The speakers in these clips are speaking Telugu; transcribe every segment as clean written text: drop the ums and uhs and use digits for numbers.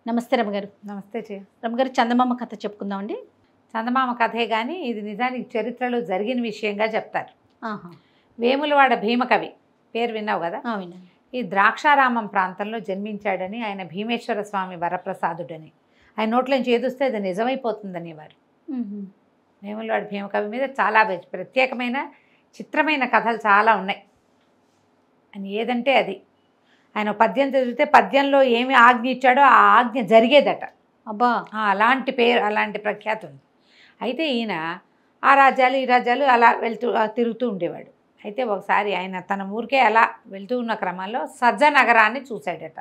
నమస్తే రమగారు. నమస్తే రమగారు, చందమామ కథ చెప్పుకుందామండి. చందమామ కథే కానీ ఇది నిజానికి చరిత్రలో జరిగిన విషయంగా చెప్తారు. ఆహా, వేములవాడ భీమకవి పేరు విన్నావు కదా. విన్నాను. ఈ ద్రాక్షారామం ప్రాంతంలో జన్మించాడని, ఆయన భీమేశ్వర స్వామి వరప్రసాదుడని, ఆయన నోట్లోంచి ఏదొస్తే అది నిజమైపోతుందనేవారు. వేములవాడ భీమకవి మీద చాలా ప్రత్యేకమైన చిత్రమైన కథలు చాలా ఉన్నాయి. అని ఏదంటే అది ఆయన పద్యం చదివితే పద్యంలో ఏమి ఆజ్ఞ ఇచ్చాడో ఆ ఆజ్ఞ జరిగేదట. అబ్బా, అలాంటి పేరు, అలాంటి ప్రఖ్యాతి ఉంది. అయితే ఈయన ఆ రాజ్యాలు ఈ రాజ్యాలు అలా తిరుగుతూ ఉండేవాడు. అయితే ఒకసారి ఆయన తన ఊరికే అలా వెళ్తూ ఉన్న క్రమంలో సజ్జ నగరాన్ని చూశాడట.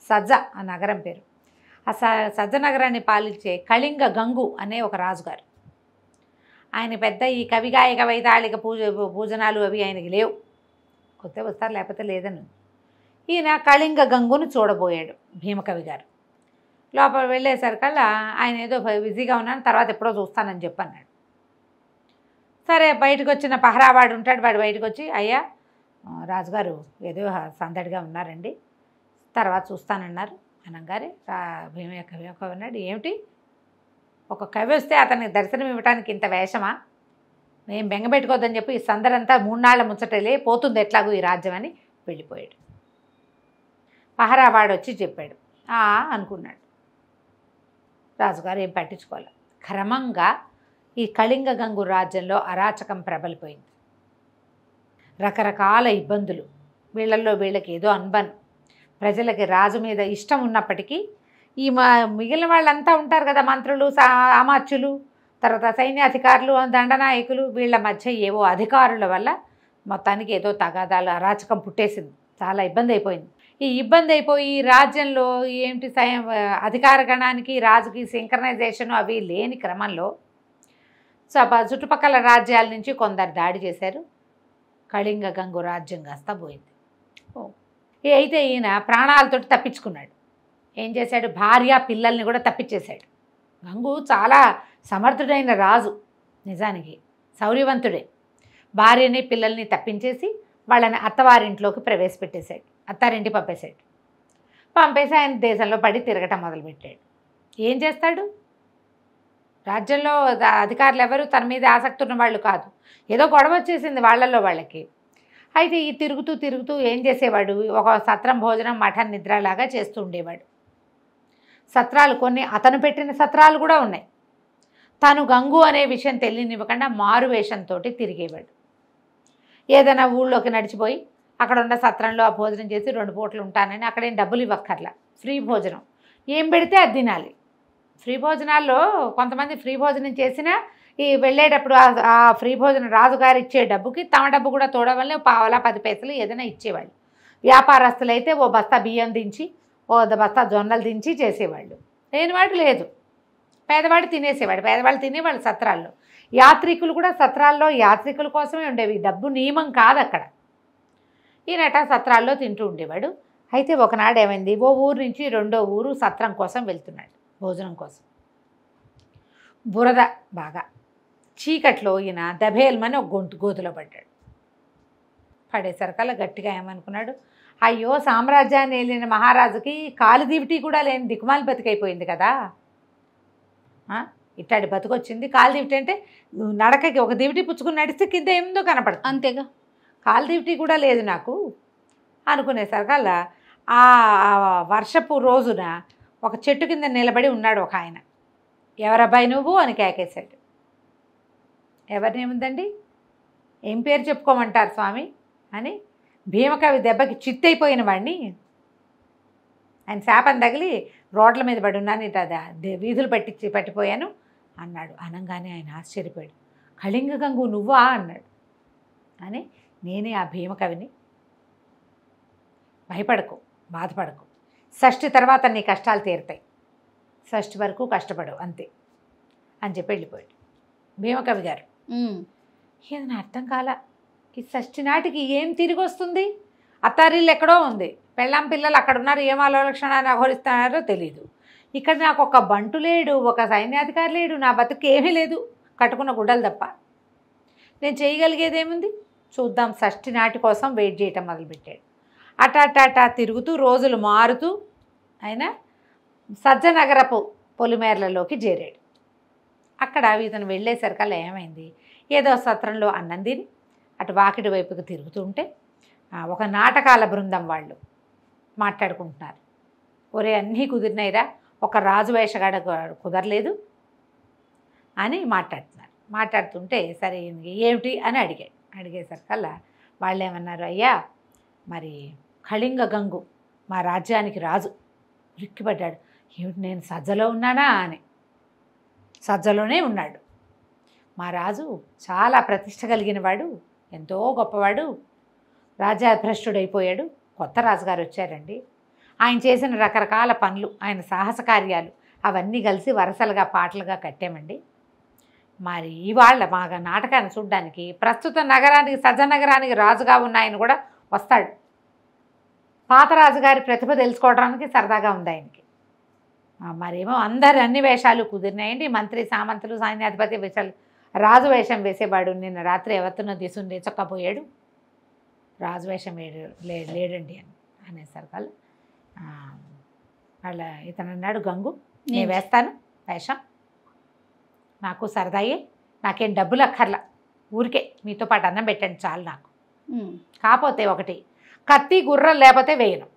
సజ్జ ఆ నగరం పేరు. ఆ సజ్జ నగరాన్ని పాలించే కళింగ గంగు అనే ఒక రాజుగారు. ఆయన పెద్ద ఈ కవిగాయక వైతాళిక పూజనాలు అవి ఆయనకి లేవు. కొత్త వస్తారు లేకపోతే లేదని. ఈయన కళింగ గంగును చూడబోయాడు భీమకవి గారు. లోపల వెళ్ళేసరికల్లా ఆయన ఏదో బిజీగా ఉన్నాను, తర్వాత ఎప్పుడో చూస్తానని చెప్పన్నాడు. సరే, బయటకు వచ్చిన పహరావాడు ఉంటాడు, వాడు బయటకు వచ్చి, అయ్యా రాజుగారు ఏదో సందడిగా ఉన్నారండి, తర్వాత చూస్తానన్నారు అనగానే భీమకవి అన్నాడు, ఏమిటి ఒక కవి వస్తే అతనికి దర్శనం ఇవ్వడానికి ఇంత వేషమా? మేము బెంగపెట్టుకోవద్దని చెప్పి ఈ సందడంతా 3 నాళ్ల ముచ్చటలే పోతుంది ఎట్లాగూ ఈ రాజ్యం అని వెళ్ళిపోయాడు. పహరావాడు వచ్చి చెప్పాడు. అనుకున్నాడు. రాజుగారు ఏం పట్టించుకోవాలి. క్రమంగా ఈ కళింగ గంగు రాజ్యంలో అరాచకం ప్రబలిపోయింది. రకరకాల ఇబ్బందులు, వీళ్ళల్లో వీళ్ళకి ఏదో అన్బన్. ప్రజలకి రాజు మీద ఇష్టం ఉన్నప్పటికీ ఈ మిగిలిన వాళ్ళంతా ఉంటారు కదా, మంత్రులు, అమాత్యులు, తర్వాత సైన్యాధికారులు, దండనాయకులు, వీళ్ళ మధ్య ఏవో అధికారుల వల్ల మొత్తానికి ఏదో తగాదాలు, అరాచకం పుట్టేసింది. చాలా ఇబ్బంది అయిపోయింది. ఈ ఇబ్బంది అయిపోయి రాజ్యంలో ఏమిటి అధికార గణానికి రాజుకి సింక్రనైజేషన్ అవి లేని క్రమంలో చుట్టుపక్కల రాజ్యాల నుంచి కొందరు దాడి చేశారు. కళింగ గంగు రాజ్యం కాస్తా పోయింది. అయితే ఈయన ప్రాణాలతోటి తప్పించుకున్నాడు. ఏం చేశాడు, భార్య పిల్లల్ని కూడా తప్పించేశాడు. గంగు చాలా సమర్థుడైన రాజు, నిజానికి శౌర్యవంతుడే. భార్యని పిల్లల్ని తప్పించేసి వాళ్ళని అత్తవారింట్లోకి ప్రవేశపెట్టేశాడు, అత్తారింటి పంపేసి ఆయన దేశంలో పడి తిరగటం మొదలుపెట్టాడు. ఏం చేస్తాడు? రాజ్యంలో అధికారులు ఎవరు తన మీద ఆసక్తి ఉన్న వాళ్ళు కాదు. ఏదో గొడవ వచ్చేసింది వాళ్ళల్లో వాళ్ళకి. అయితే ఈ తిరుగుతూ ఏం చేసేవాడు, ఒక సత్రం భోజనం మఠం నిద్రలాగా చేస్తూ ఉండేవాడు. సత్రాలు కొన్ని అతను పెట్టిన సత్రాలు కూడా ఉన్నాయి. తను గంగు అనే విషయం తెలియనివ్వకుండా మారు వేషంతో తిరిగేవాడు. ఏదైనా ఊళ్ళోకి నడిచిపోయి అక్కడ ఉన్న సత్రంలో ఆ భోజనం చేసి 2 పూటలు ఉంటానని, అక్కడేం డబ్బులు ఇవ్వక్కర్లా, ఫ్రీ భోజనం, ఏం పెడితే అది తినాలి. ఫ్రీ భోజనాల్లో కొంతమంది ఫ్రీ భోజనం చేసినా ఈ వెళ్ళేటప్పుడు ఆ ఫ్రీ భోజనం రాజుగారు ఇచ్చే డబ్బుకి తమ డబ్బు కూడా తోడవల్లే 10 పైసలు ఏదైనా ఇచ్చేవాళ్ళు. వ్యాపారస్తులు అయితే ఓ బస్తా బియ్యం దించి, ఓ బస్తా జొన్నలు దించి చేసేవాళ్ళు. లేనివాడు లేదు, పేదవాడు తినేసేవాడు. పేదవాళ్ళు తినేవాళ్ళు సత్రాల్లో. యాత్రికులు కూడా సత్రాల్లో యాత్రికుల కోసమే ఉండేవి, డబ్బు నియమం కాదు అక్కడ. ఈయనట సత్రాల్లో తింటూ ఉండేవాడు. అయితే ఒకనాడు ఏమైంది, ఓ ఊరు నుంచి రెండో ఊరు సత్రం కోసం వెళ్తున్నాడు, భోజనం కోసం. బురద బాగా, చీకట్లో ఈయన దభేల్మని ఒక గోతులో పడ్డాడు. పడేసరికల్లా గట్టిగా ఏమనుకున్నాడు, అయ్యో సామ్రాజ్యాన్ని వెళ్ళిన మహారాజుకి కాలు దివిటి కూడా లేని దిక్కుమాలి బతికైపోయింది కదా, ఇట్టాడి బతుకొచ్చింది. కాలు దివిటి అంటే నడకకి ఒక దివిటి పుచ్చుకుని నడిస్తే కింద ఏముందో కనపడుతుంది, అంతేగా. కాలు దివిటి కూడా లేదు నాకు అనుకునేసరికల్లా ఆ వర్షపు రోజున ఒక చెట్టు కింద నిలబడి ఉన్నాడు ఒక ఆయన. ఎవరబ్బాయి నువ్వు అని కేకేశాడు. ఎవరినేముందండి, ఏం పేరు చెప్పుకోమంటారు స్వామి అని భీమకవి దెబ్బకి చిత్తైపోయిన వాడిని, ఆయన శాపం తగిలి రోడ్ల మీద పడి ఉన్నాను, ఇట వీధులు పట్టిపోయాను అన్నాడు. అనగానే ఆయన ఆశ్చర్యపోయాడు. కళింగ గంగు నువ్వా అన్నాడు. అని నేనే ఆ భీమకవిని, భయపడకు, బాధపడకు, షష్ఠి తర్వాత నీ కష్టాలు తీరుతాయి, షష్ఠి వరకు కష్టపడవు అంతే అని చెప్పి వెళ్ళిపోయాడు భీమకవి గారు. ఇది నా అర్థం కాల, ఈ షష్ఠి నాటికి ఏం తిరిగి వస్తుంది? అత్తారిల్లు ఎక్కడో ఉంది, పెళ్ళాం పిల్లలు అక్కడ ఉన్నారు, ఏం ఆలోచనాన్ని అఘోరిస్తున్నారో తెలీదు. ఇక్కడ నాకు ఒక బంటు లేడు, ఒక సైన్యాధికారి లేడు, నా బతుకు ఏమీ లేదు, కట్టుకున్న గుడ్డలు తప్ప. నేను చేయగలిగేదేముంది, చూద్దాం షష్ఠి నాటి కోసం వెయిట్ చేయటం మొదలుపెట్టాడు. అటా తిరుగుతూ రోజులు మారుతూ ఆయన సజ్జనగరపు పొలిమేరలలోకి చేరాడు. అక్కడ ఇతను వెళ్ళేసరికల్లా ఏమైంది, ఏదో సత్రంలో అన్నం తిని అటు వాకిటి వైపుకి తిరుగుతుంటే ఒక నాటకాల బృందం వాళ్ళు మాట్లాడుకుంటున్నారు. ఒరే అన్నీ కుదిరినాయిరా, ఒక రాజు వేషగాడ కుదరలేదు అని మాట్లాడుతుంటే సరే ఏమిటి అని అడిగేసరికల్లా వాళ్ళు ఏమన్నారు, అయ్యా మరి కళింగ గంగు మా రాజ్యానికి రాజు. ఉలిక్కిపడ్డాడు, ఏమిటి నేను సజ్జలో ఉన్నానా అని. సజ్జలోనే ఉన్నాడు. మా రాజు చాలా ప్రతిష్ట కలిగిన వాడు, ఎంతో గొప్పవాడు, రాజాభ్రష్టుడైపోయాడు. కొత్త రాజుగారు వచ్చారండి. ఆయన చేసిన రకరకాల పనులు, ఆయన సాహస కార్యాలు అవన్నీ కలిసి వరసలుగా పాటలుగా కట్టామండి. మరి ఇవాళ మా నాటకాన్ని చూడడానికి ప్రస్తుత నగరానికి సజ్జనగరానికి రాజుగా ఉన్న ఆయన కూడా వస్తాడు. పాత రాజుగారి ప్రతిభ తెలుసుకోవడానికి సరదాగా ఉంది ఆయనకి. మరేమో అందరు అన్ని వేషాలు కుదిరినాయండి. మంత్రి, సామంతులు, సైన్యాధిపతి వేషాలు. రాజు వేషం వేసేవాడు నిన్న రాత్రి ఎవరితోనో తీసుకుని చక్కపోయాడు. రాజు వేషం లేడండి అనేసరికల్లా వాళ్ళ ఇతను అన్నాడు, గంగు నేను వేస్తాను వేషం, నాకు సరదాయే, నాకేం డబ్బులు అక్కర్లా, ఊరికే మీతో పాటు అన్నం పెట్టండి చాలు నాకు. కాకపోతే ఒకటి, కత్తి గుర్రం లేకపోతే వేయను.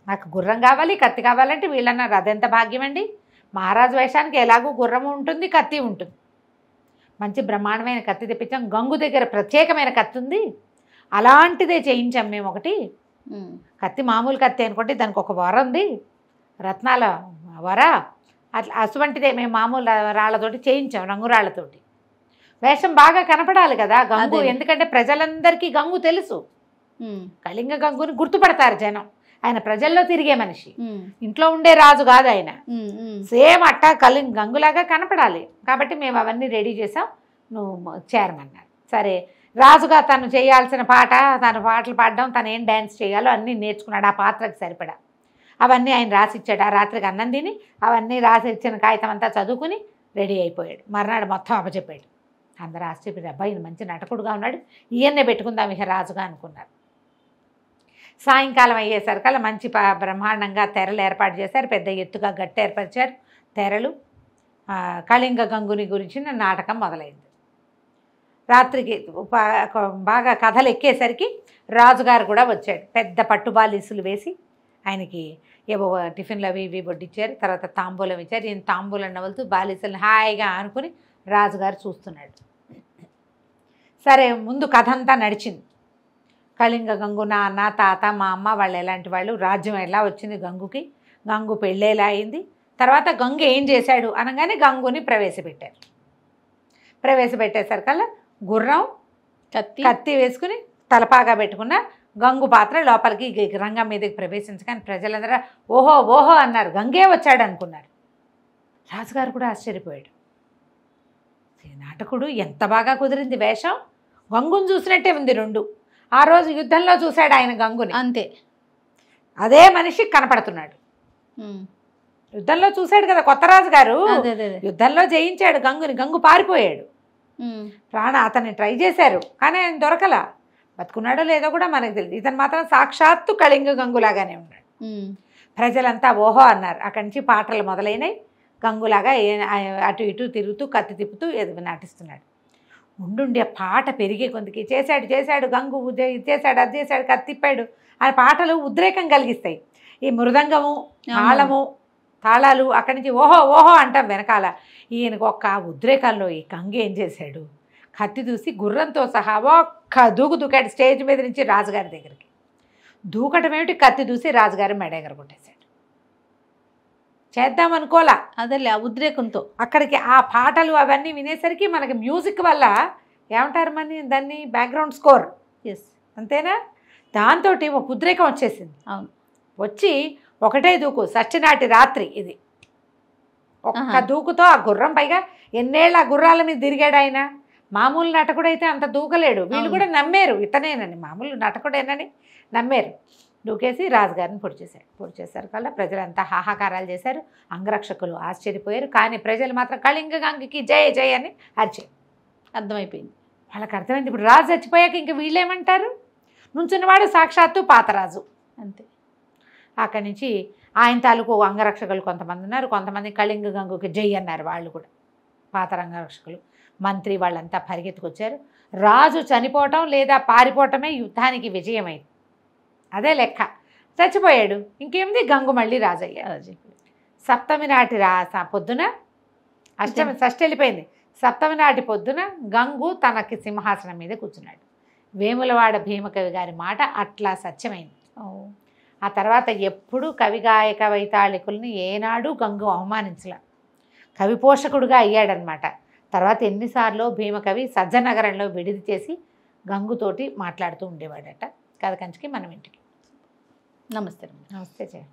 నాకు గుర్రం కావాలి, కత్తి కావాలంటే వీళ్ళన్నారు. అదెంత భాగ్యం అండి. మహారాజు వేషానికి ఎలాగూ గుర్రము ఉంటుంది, కత్తి ఉంటుంది. మంచి బ్రహ్మాండమైన కత్తి తెప్పించాం. గంగు దగ్గర ప్రత్యేకమైన కత్తి ఉంది, అలాంటిదే చేయించాం మేము. ఒకటి కత్తి మామూలు కత్తి అనుకుంటే దానికి ఒక వర ఉంది, రత్నాల వర. అట్లా అటువంటిదే మేము మామూలు రాళ్లతోటి చేయించాం, రంగురాళ్లతోటి. వేషం బాగా కనపడాలి కదా గంగు, ఎందుకంటే ప్రజలందరికీ గంగు తెలుసు. కళింగ గంగుని గుర్తుపడతారు జనం. ఆయన ప్రజల్లో తిరిగే మనిషి, ఇంట్లో ఉండే రాజు కాదు ఆయన. సేమ్ అట్టా గంగులాగా కనపడాలి కాబట్టి మేము అవన్నీ రెడీ చేసాం, నువ్వు చేరమన్నారు. సరే, రాజుగా తను చేయాల్సిన పాట, తను పాటలు పాడడం, తను ఏం డ్యాన్స్ చేయాలో అన్నీ నేర్చుకున్నాడు. ఆ పాత్రకు సరిపడా అవన్నీ ఆయన రాసిచ్చాడు. ఆ రాత్రికి అన్నం తిని అవన్నీ రాసి ఇచ్చిన కాగితం అంతా చదువుకుని రెడీ అయిపోయాడు. మర్నాడు మొత్తం అప్పచెప్పాడు. అందరూ ఆశ్చర్యపోయారు, అబ్బాయి మంచి నటకుడుగా ఉన్నాడు, ఈయన్నే పెట్టుకుందాం ఇక రాజుగా అనుకున్నారు. సాయంకాలం అయ్యేసరికల్లా మంచి బ్రహ్మాండంగా తెరలు ఏర్పాటు చేశారు. పెద్ద ఎత్తుగా గట్టి ఏర్పరిచారు తెరలు. కళింగ గంగుని గురించిన నాటకం మొదలైంది. రాత్రికి బాగా కథలు ఎక్కేసరికి రాజుగారు కూడా వచ్చాడు. పెద్ద పట్టుబాలీసులు వేసి ఆయనకి ఏవో టిఫిన్లు అవి ఇవి వడ్డిచ్చారు. తర్వాత తాంబూలం ఇచ్చారు. ఈయన తాంబూలం నవ్వులుతూ బాలీసులను హాయిగా ఆనుకుని రాజుగారు చూస్తున్నాడు. సరే, ముందు కథ అంతా నడిచింది. కళింగ గంగు, నా అన్న, తాత, మా అమ్మ వాళ్ళు ఎలాంటి వాళ్ళు, రాజ్యం ఎలా వచ్చింది గంగుకి, గంగు పెళ్ళేలా అయింది, తర్వాత గంగు ఏం చేశాడు అనగానే గంగుని ప్రవేశపెట్టారు. ప్రవేశపెట్టేసరికల్లా గుర్రం కత్తి వేసుకుని తలపాగా పెట్టుకున్న గంగు పాత్ర లోపలికి రంగం మీదకి ప్రవేశించగానే ప్రజలందరూ ఓహో ఓహో అన్నారు. గంగే వచ్చాడు అనుకున్నారు. రాజుగారు కూడా ఆశ్చర్యపోయాడు. నాటకుడు ఎంత బాగా కుదిరింది వేషం, గంగుని చూసినట్టే ఉంది రెండు. ఆ రోజు యుద్ధంలో చూశాడు ఆయన గంగుని, అంతే అదే మనిషి కనపడుతున్నాడు. యుద్ధంలో చూశాడు కదా కొత్త రాజు గారు, యుద్ధంలో జయించాడు గంగుని. గంగు పారిపోయాడు. అతన్ని ట్రై చేశారు కానీ ఆయన దొరకలా. బతుకున్నాడో లేదో కూడా మనకు తెలియదు. ఇతను మాత్రం సాక్షాత్తు కళింగ గంగులాగానే ఉన్నాడు. ప్రజలంతా ఓహో అన్నారు. అక్కడి నుంచి పాటలు మొదలైనవి. గంగులాగా అటు ఇటు తిరుగుతూ కత్తి తిప్పుతూ నటిస్తున్నాడు. ఉండుండి ఆ పాట పెరిగే కొందికి చేశాడు గంగు, చేశాడు అది చేశాడు, కత్తి తిప్పాడు. ఆ పాటలు ఉద్రేకం కలిగిస్తాయి. ఈ మృదంగము, తాళాలు అక్కడి నుంచి ఓహో ఓహో అంటాం వెనకాల. ఈయనకు ఒక్క ఉద్రేకంలో ఈ గంగ ఏం చేశాడు, కత్తి దూసి గుర్రంతో సహా ఒక్క దూకాడు స్టేజ్ మీద నుంచి రాజుగారి దగ్గరికి. దూకటం ఏమిటి, కత్తి దూసి రాజుగారి మెడ ఎగరగొట్టేశాడు. చేద్దామనుకోలా, అదే ఉద్రేకంతో అక్కడికి ఆ పాటలు అవన్నీ వినేసరికి మనకి మ్యూజిక్ వల్ల ఏమంటారు మన దాన్ని, బ్యాక్గ్రౌండ్ స్కోర్, ఎస్ అంతేనా, దాంతో ఒక ఉద్రేకం వచ్చేసింది. అవును, వచ్చి ఒకటే దూకు, సత్యనాటి రాత్రి ఇది. ఒక్క దూకుతో ఆ గుర్రం, పైగా ఎన్నేళ్ళు ఆ గుర్రాల మీద తిరిగాడు ఆయన. మామూలు నటకుడైతే అంత దూకలేడు. వీళ్ళు కూడా నమ్మారు ఇతనేనని, మామూలు నటకుడేనని నమ్మారు. దూకేసి రాజుగారిని పొడి చేశారు కల్లా ప్రజలంతా హాహాకారాలు చేశారు. అంగరక్షకులు ఆశ్చర్యపోయారు. కానీ ప్రజలు మాత్రం కళింగ గంగకి జయ జయ అని అరిచారు. అర్థమైపోయింది వాళ్ళకి, అర్థమైంది. ఇప్పుడు రాజు చచ్చిపోయాక ఇంక వీళ్ళేమంటారు, నుంచున్నవాడు సాక్షాత్తు పాతరాజు, అంతే. అక్కడి నుంచి ఆయన తాలూకు అంగరక్షకులు కొంతమంది ఉన్నారు, కొంతమంది కళింగ గంగుకి జై అన్నారు. వాళ్ళు కూడా పాత అంగరక్షకులు, మంత్రి వాళ్ళంతా పరిగెత్తుకొచ్చారు. రాజు చనిపోవటం లేదా పారిపోవటమే యుద్ధానికి విజయమైంది. అదే లెక్క. చచ్చిపోయాడు, ఇంకేమిది, గంగు మళ్ళీ రాజయ్యాడు. సప్తమి నాటి పొద్దున, అష్టమి షష్ఠి వెళ్ళిపోయింది, సప్తమి నాటి పొద్దున గంగు తనకి సింహాసనం మీద కూర్చున్నాడు. వేములవాడ భీమకవి గారి మాట అట్లా సత్యమైంది. ఆ తర్వాత ఎప్పుడూ కవిగాయక వైతాళికుల్ని ఏనాడు గంగు అవమానించలే, కవి పోషకుడుగా అయ్యాడనమాట. తర్వాత ఎన్నిసార్లు భీమకవి సజ్జనగరంలో విడిది చేసి గంగుతోటి మాట్లాడుతూ ఉండేవాడట. కథ కంచికి మనం ఇంటికి. నమస్తే. నమస్తే జయ.